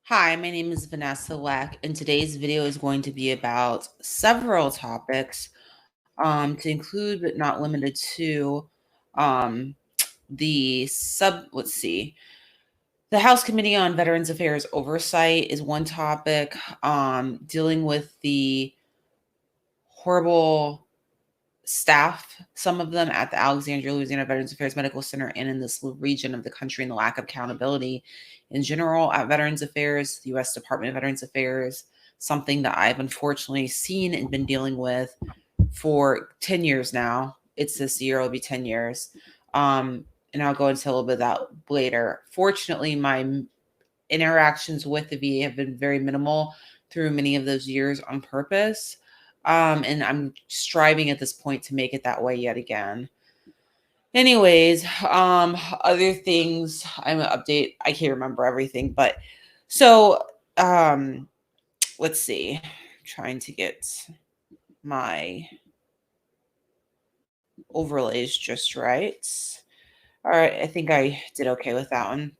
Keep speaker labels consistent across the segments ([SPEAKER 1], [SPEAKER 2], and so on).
[SPEAKER 1] Hi, my name is Vanessa Lech, and today's video is going to be about several topics, to include but not limited to um, let's see, the House Committee on Veterans Affairs Oversight is one topic, dealing with the horrible staff, some of them at the Alexandria, Louisiana Veterans Affairs Medical Center and in this region of the country, and the lack of accountability in general at Veterans Affairs, the U.S. Department of Veterans Affairs, something that I've unfortunately seen and been dealing with for 10 years now. It's this year, it'll be 10 years. And I'll go into a little bit of that later. Fortunately, my interactions with the VA have been very minimal through many of those years on purpose. And I'm striving at this point to make it that way yet again. Anyways, other things I'm gonna update. I can't remember everything, but so um let's see. Trying to get my overlays just right. All right, I think I did okay with that one.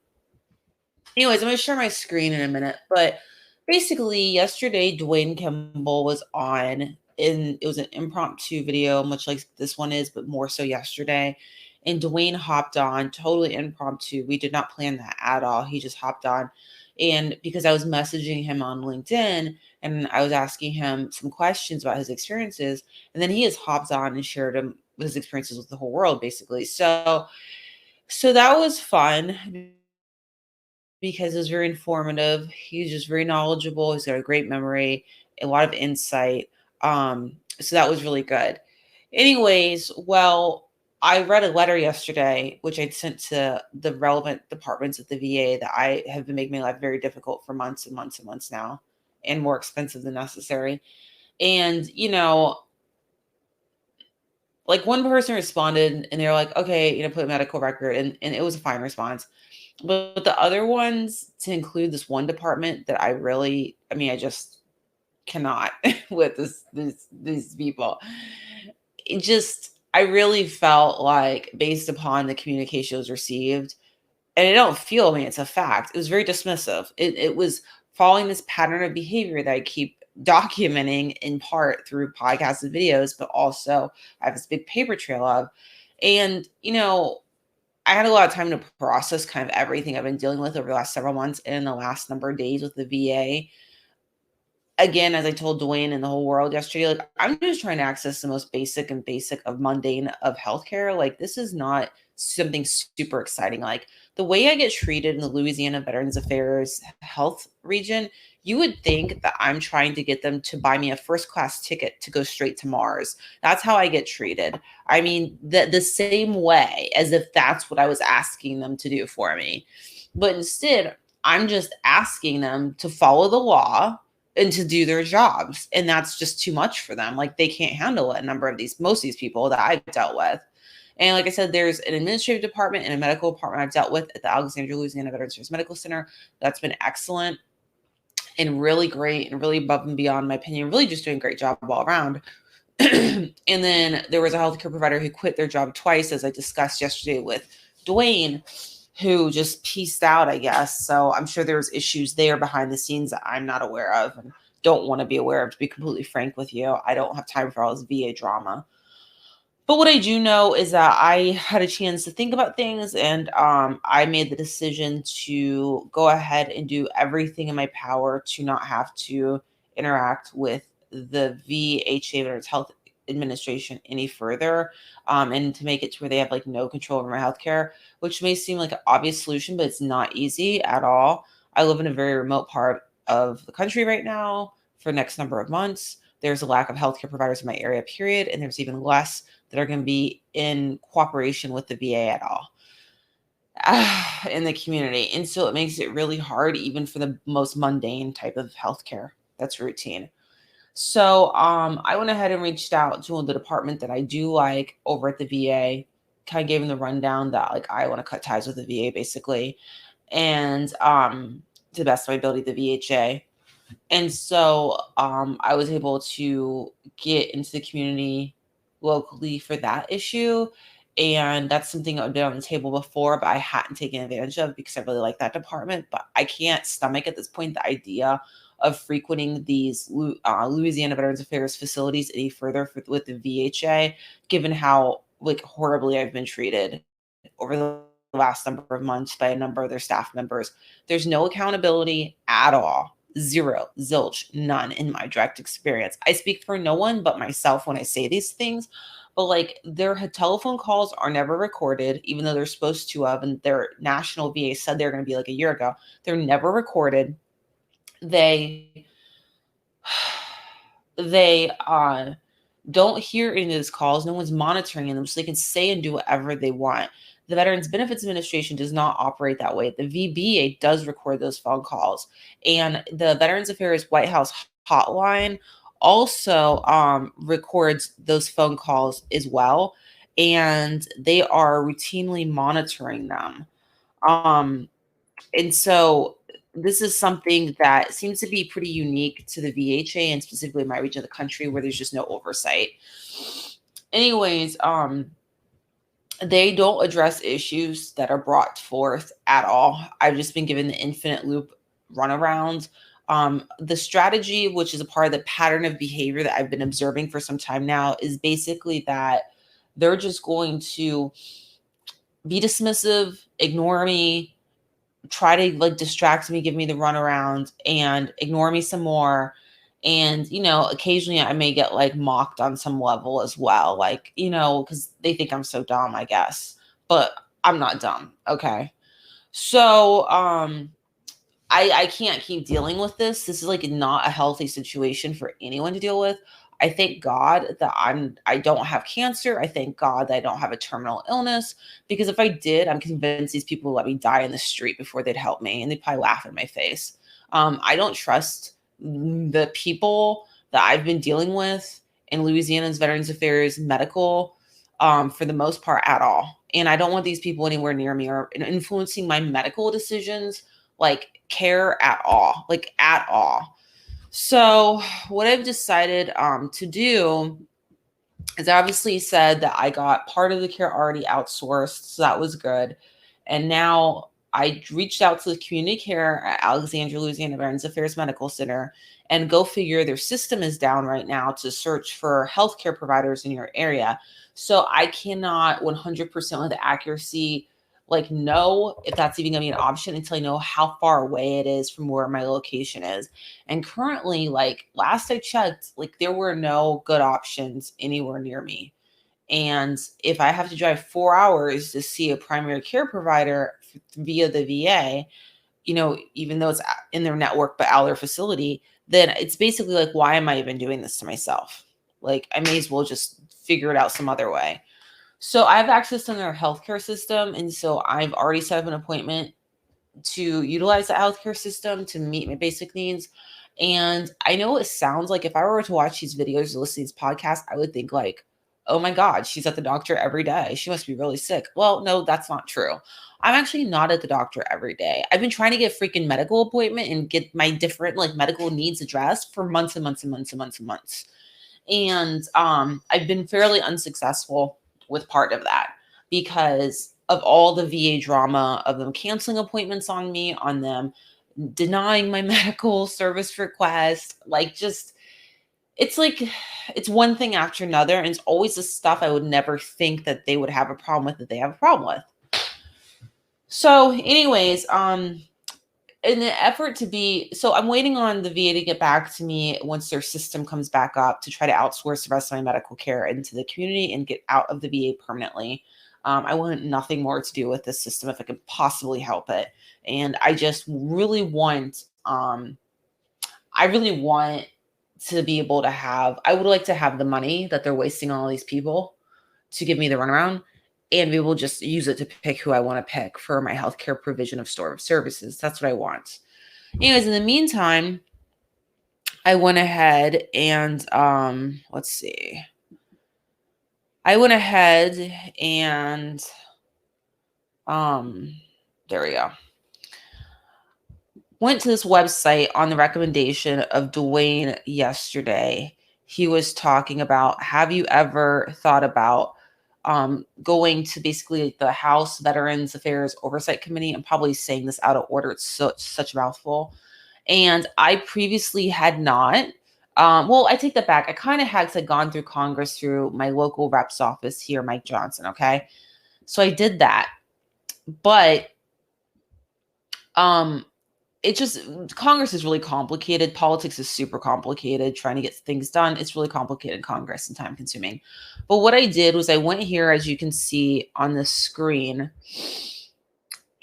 [SPEAKER 1] Anyways, I'm gonna share my screen in a minute, but basically yesterday Dwayne Kimball was on, and it was an impromptu video, much like this one is, but more so yesterday. And Dwayne hopped on totally impromptu. We did not plan that at all. He just hopped on. And because I was messaging him on LinkedIn and I was asking him some questions about his experiences, and then he has hopped on and shared his experiences with the whole world, basically. So that was fun because it was very informative. He's just very knowledgeable. He's got a great memory, a lot of insight. So that was really good. Anyways, well, I read a letter yesterday, which I'd sent to the relevant departments at the VA that I have been making my life very difficult for months and months and months now, and more expensive than necessary. And, like one person responded and they were like, okay, put a medical record, and it was a fine response. But the other ones, to include this one department that I just cannot with these people. I really felt like, based upon the communication was received, and I don't feel, it's a fact. It was very dismissive. It was following this pattern of behavior that I keep documenting in part through podcasts and videos, but also I have this big paper trail of. And, I had a lot of time to process kind of everything I've been dealing with over the last several months and in the last number of days with the VA. Again, as I told Dwayne and the whole world yesterday, like, I'm just trying to access the most basic of mundane of healthcare. Like, this is not something super exciting. Like, the way I get treated in the Louisiana Veterans Affairs health region, you would think that I'm trying to get them to buy me a first class ticket to go straight to Mars. That's how I get treated. I mean, the same way, as if that's what I was asking them to do for me. But instead, I'm just asking them to follow the law and to do their jobs. And that's just too much for them. Like, they can't handle it. Most of these people that I've dealt with. And like I said, there's an administrative department and a medical department I've dealt with at the Alexandria, Louisiana Veterans Affairs Medical Center. That's been excellent and really great and really above and beyond, my opinion, really just doing a great job all around. And then there was a healthcare provider who quit their job twice, as I discussed yesterday with Dwayne, who just pieced out, I guess. So I'm sure there's issues there behind the scenes that I'm not aware of and don't want to be aware of, to be completely frank with you. I don't have time for all this VA drama. But what I do know is that I had a chance to think about things, and I made the decision to go ahead and do everything in my power to not have to interact with the VHA, Veterans Health Administration, any further, and to make it to where they have like no control over my healthcare, which may seem like an obvious solution, but it's not easy at all. I live in a very remote part of the country right now for the next number of months. There's a lack of healthcare providers in my area, period, and there's even less that are going to be in cooperation with the VA at all in the community. And so it makes it really hard, even for the most mundane type of healthcare that's routine. So I went ahead and reached out to the department that I do like over at the VA, kind of gave them the rundown that like I want to cut ties with the VA basically, and to the best of my ability, the VHA. And so I was able to get into the community locally for that issue. And that's something that had been on the table before, but I hadn't taken advantage of because I really like that department. But I can't stomach at this point the idea of frequenting these Louisiana Veterans Affairs facilities any further with the VHA, given how like horribly I've been treated over the last number of months by a number of their staff members. There's no accountability at all. Zero, zilch, none in my direct experience. I speak for no one but myself when I say these things, but like their telephone calls are never recorded, even though they're supposed to have, and their national VA said they're going to be like a year ago. They're never recorded. They they don't hear any of those calls. No one's monitoring them, so they can say and do whatever they want. The Veterans Benefits Administration does not operate that way. The VBA does record those phone calls, and the Veterans Affairs White House hotline also records those phone calls as well, and they are routinely monitoring them. Um, and so this is something that seems to be pretty unique to the VHA and specifically my region of the country where there's just no oversight. Anyways, they don't address issues that are brought forth at all. I've just been given the infinite loop runaround. The strategy, which is a part of the pattern of behavior that I've been observing for some time now, is basically that they're just going to be dismissive, ignore me, try to like distract me, give me the runaround, and ignore me some more. And, occasionally I may get like mocked on some level as well. Like, because they think I'm so dumb, I guess. But I'm not dumb. Okay. So I can't keep dealing with this. This is like not a healthy situation for anyone to deal with. I thank God that I don't have cancer. I thank God that I don't have a terminal illness, because if I did, I'm convinced these people would let me die in the street before they'd help me, and they'd probably laugh in my face. I don't trust the people that I've been dealing with in Louisiana's Veterans Affairs medical for the most part at all. And I don't want these people anywhere near me or influencing my medical decisions, like care at all, like at all. So what I've decided to do is I obviously said that I got part of the care already outsourced. So that was good. And now I reached out to the community care at Alexandria, Louisiana Veterans Affairs Medical Center, and go figure, their system is down right now to search for healthcare providers in your area. So I cannot 100% with accuracy like know if that's even gonna be an option until I know how far away it is from where my location is. And currently, like last I checked, like there were no good options anywhere near me. And if I have to drive 4 hours to see a primary care provider via the VA, even though it's in their network but out of their facility, then it's basically like, why am I even doing this to myself? Like, I may as well just figure it out some other way. So I have access to their healthcare system. And so I've already set up an appointment to utilize the healthcare system to meet my basic needs. And I know it sounds like if I were to watch these videos or listen to these podcasts, I would think like, oh my God, she's at the doctor every day. She must be really sick. Well, no, that's not true. I'm actually not at the doctor every day. I've been trying to get a freaking medical appointment and get my different like medical needs addressed for months and months and months and months and months. And I've been fairly unsuccessful with part of that because of all the VA drama of them canceling appointments on me, on them denying my medical service request. Like, just, it's like, it's one thing after another. And it's always the stuff I would never think that they would have a problem with that they have a problem with. So anyways, in an effort to be, so I'm waiting on the VA to get back to me once their system comes back up to try to outsource the rest of my medical care into the community and get out of the VA permanently. I want nothing more to do with this system if I could possibly help it. And I just really want, to be able to have, I would like to have the money that they're wasting on all these people to give me the runaround and be able to just use it to pick who I want to pick for my healthcare provision of store of services. That's what I want. Anyways, in the meantime, I went ahead and let's see. I went ahead and there we go. Went to this website on the recommendation of Dwayne yesterday. He was talking about, have you ever thought about going to basically the House Veterans Affairs Oversight Committee. I'm probably saying this out of order. It's such a mouthful. And I previously had not. Well, I take that back. I kind of had, because I'd gone through Congress through my local rep's office here, Mike Johnson. Okay. So I did that. But it just, Congress is really complicated. Politics is super complicated. Trying to get things done, it's really complicated, Congress, and time consuming. But what I did was I went here, as you can see on the screen,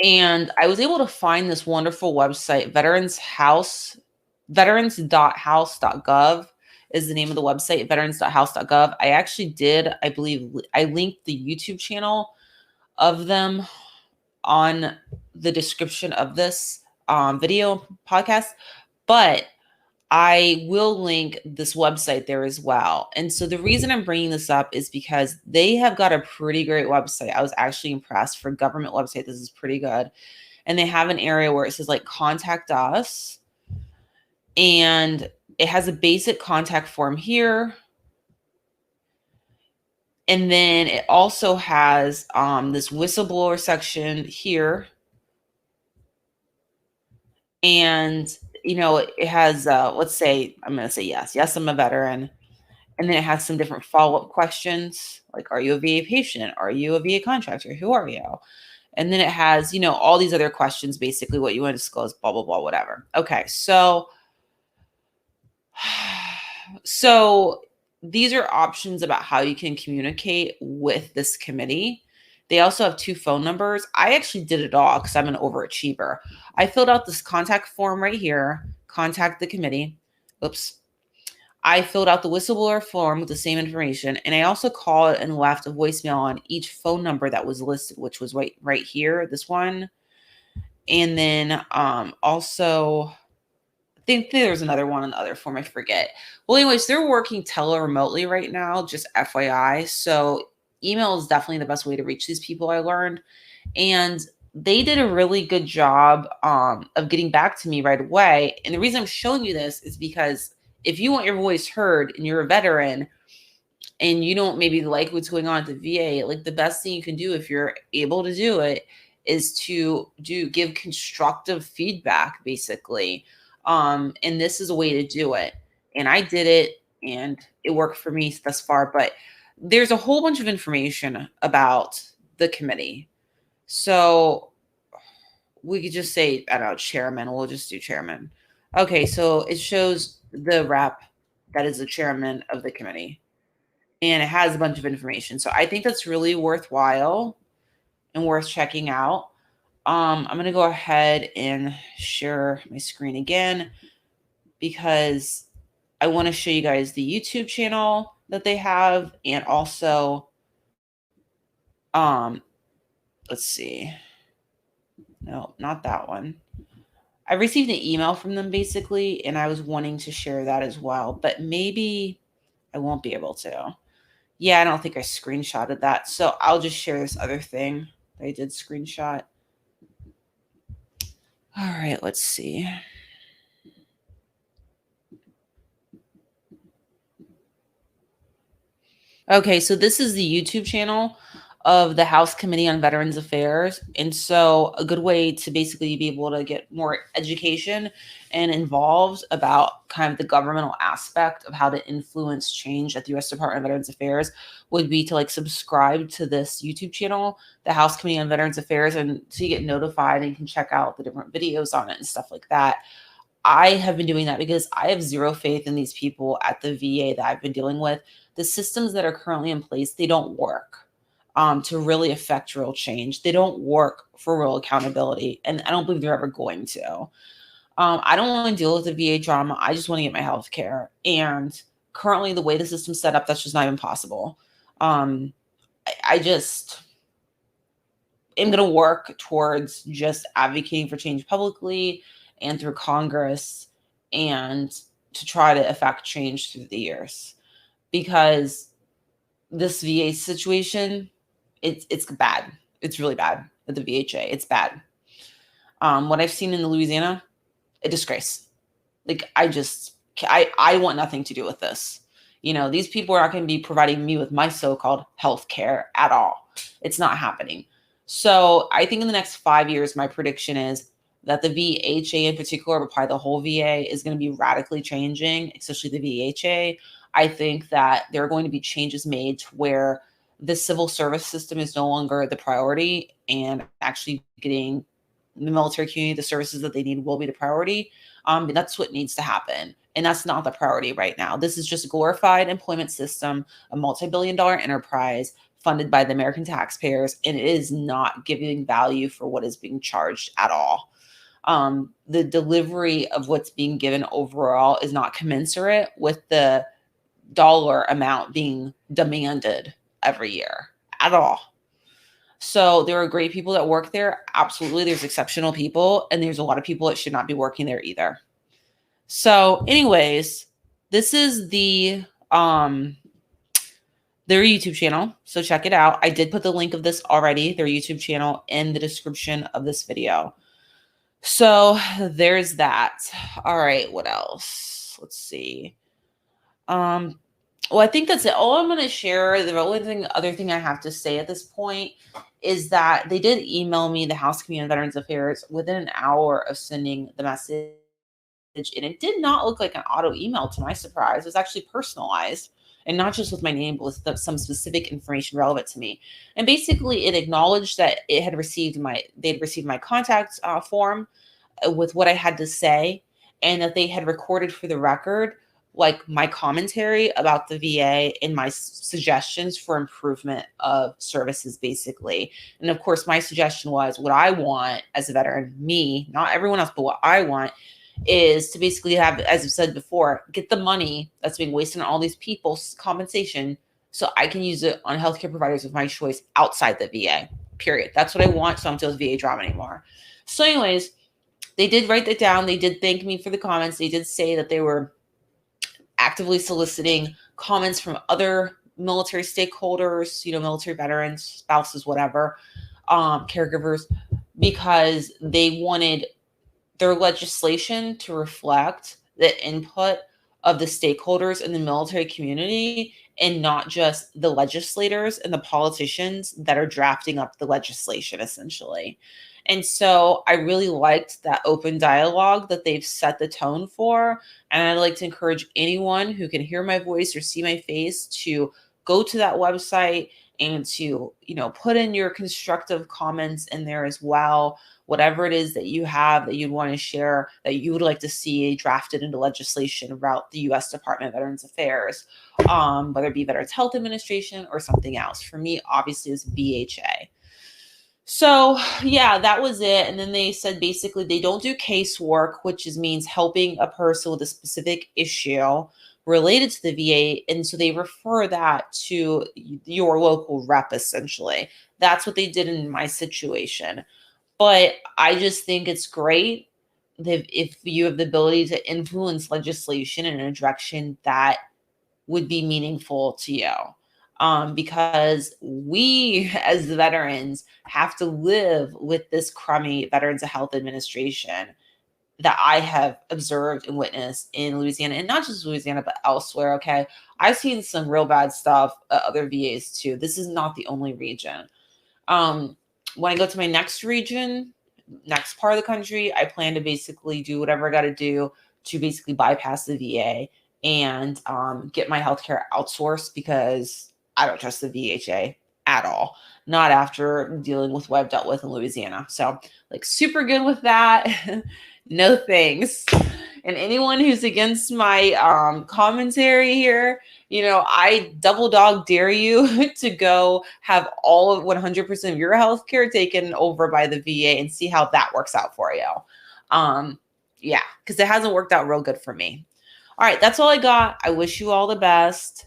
[SPEAKER 1] and I was able to find this wonderful website, veterans.house.gov is the name of the website, veterans.house.gov. I actually did, I believe, I linked the YouTube channel of them on the description of this video podcast, but I will link this website there as well. And so the reason I'm bringing this up is because they have got a pretty great website. I was actually impressed. For a government website, this is pretty good. And they have an area where it says like contact us, and it has a basic contact form here. And then it also has this whistleblower section here. And, you know, it has, let's say, I'm going to say yes. Yes, I'm a veteran. And then it has some different follow-up questions, like, are you a VA patient? Are you a VA contractor? Who are you? And then it has, you know, all these other questions, basically what you want to disclose, blah, blah, blah, whatever. Okay, so these are options about how you can communicate with this committee. They also have 2 phone numbers. I actually did it all because I'm an overachiever. I filled out this contact form right here, contact the committee. Oops. I filled out the whistleblower form with the same information, and I also called and left a voicemail on each phone number that was listed, which was right here, this one. And then also, I think there's another one on the other form, I forget. Well, anyways, they're working tele-remotely right now, just FYI. So email is definitely the best way to reach these people, I learned. And they did a really good job of getting back to me right away. And the reason I'm showing you this is because if you want your voice heard and you're a veteran and you don't maybe like what's going on at the VA, like the best thing you can do if you're able to do it is to give constructive feedback, basically. And this is a way to do it. And I did it and it worked for me thus far, but there's a whole bunch of information about the committee. So we could just say, I don't know, chairman. We'll just do chairman. Okay, so it shows the rep that is the chairman of the committee, and it has a bunch of information. So I think that's really worthwhile and worth checking out. I'm going to go ahead and share my screen again because I want to show you guys the YouTube channel that they have, and also, let's see. No, not that one. I received an email from them basically, and I was wanting to share that as well, but maybe I won't be able to. Yeah, I don't think I screenshotted that. So I'll just share this other thing that I did screenshot. All right, let's see. Okay, so this is the YouTube channel of the House Committee on Veterans Affairs. And so a good way to basically be able to get more education and involved about kind of the governmental aspect of how to influence change at the U.S. Department of Veterans Affairs would be to like subscribe to this YouTube channel, the House Committee on Veterans Affairs, and so you get notified and can check out the different videos on it and stuff like that. I have been doing that because I have zero faith in these people at the VA that I've been dealing with. The systems that are currently in place, they don't work to really affect real change. They don't work for real accountability, and I don't believe they're ever going to. I don't want to deal with the VA drama. I just want to get my health care. And currently, the way the system's set up, that's just not even possible. I just am going to work towards just advocating for change publicly and through Congress, and to try to affect change through the years. Because this VA situation, it's bad. It's really bad at the VHA. It's bad. What I've seen in Louisiana, a disgrace. Like I want nothing to do with this. These people are not going to be providing me with my so-called health care at all. It's not happening. So I think in the next 5 years, my prediction is that the VHA in particular, but probably the whole VA, is going to be radically changing, especially the VHA. I think that there are going to be changes made to where the civil service system is no longer the priority, and actually getting the military community the services that they need will be the priority. And that's what needs to happen. And that's not the priority right now. This is just a glorified employment system, a multi-billion-dollar enterprise funded by the American taxpayers, and it is not giving value for what is being charged at all. The delivery of what's being given overall is not commensurate with the dollar amount being demanded every year at all. So there are great people that work there. Absolutely. There's exceptional people, and there's a lot of people that should not be working there either. So anyways, this is their YouTube channel. So check it out. I did put the link of this already, their YouTube channel, in the description of this video. So there's that. All right. What else? Let's see. Well, I think that's it. All I'm going to share, the only other thing I have to say at this point is that they did email me, the House Committee on Veterans Affairs, within an hour of sending the message. And it did not look like an auto email, to my surprise. It was actually personalized, and not just with my name, but with some specific information relevant to me. And basically it acknowledged that they'd received my contact form with what I had to say, and that they had recorded for the record like my commentary about the VA and my suggestions for improvement of services, basically. And of course, my suggestion was, what I want as a veteran, me, not everyone else, but what I want is to basically have, as I've said before, get the money that's being wasted on all these people's compensation so I can use it on healthcare providers of my choice outside the VA, period. That's what I want, so I don't deal with VA drama anymore. So anyways, they did write that down. They did thank me for the comments. They did say that they were actively soliciting comments from other military stakeholders, military veterans, spouses, whatever, caregivers, because they wanted their legislation to reflect the input of the stakeholders in the military community, and not just the legislators and the politicians that are drafting up the legislation, essentially. And so I really liked that open dialogue that they've set the tone for. And I'd like to encourage anyone who can hear my voice or see my face to go to that website and to, put in your constructive comments in there as well. Whatever it is that you have that you'd want to share, that you would like to see drafted into legislation about the U.S. Department of Veterans Affairs, whether it be Veterans Health Administration or something else. For me, obviously, it was VHA. So yeah, that was it. And then they said basically they don't do casework, which means helping a person with a specific issue related to the VA. And so they refer that to your local rep, essentially. That's what they did in my situation. But I just think it's great that if you have the ability to influence legislation in a direction that would be meaningful to you. Because we as the veterans have to live with this crummy Veterans Health Administration that I have observed and witnessed in Louisiana, and not just Louisiana, but elsewhere. Okay. I've seen some real bad stuff at other VAs too. This is not the only region. When I go to my next region, next part of the country, I plan to basically do whatever I got to do to basically bypass the VA and get my healthcare outsourced, because I don't trust the VHA at all. Not after dealing with what I've dealt with in Louisiana. So super good with that. No thanks. And anyone who's against my commentary here, I double dog dare you to go have all of 100% of your healthcare taken over by the VA and see how that works out for you. Yeah, because it hasn't worked out real good for me. All right, that's all I got. I wish you all the best.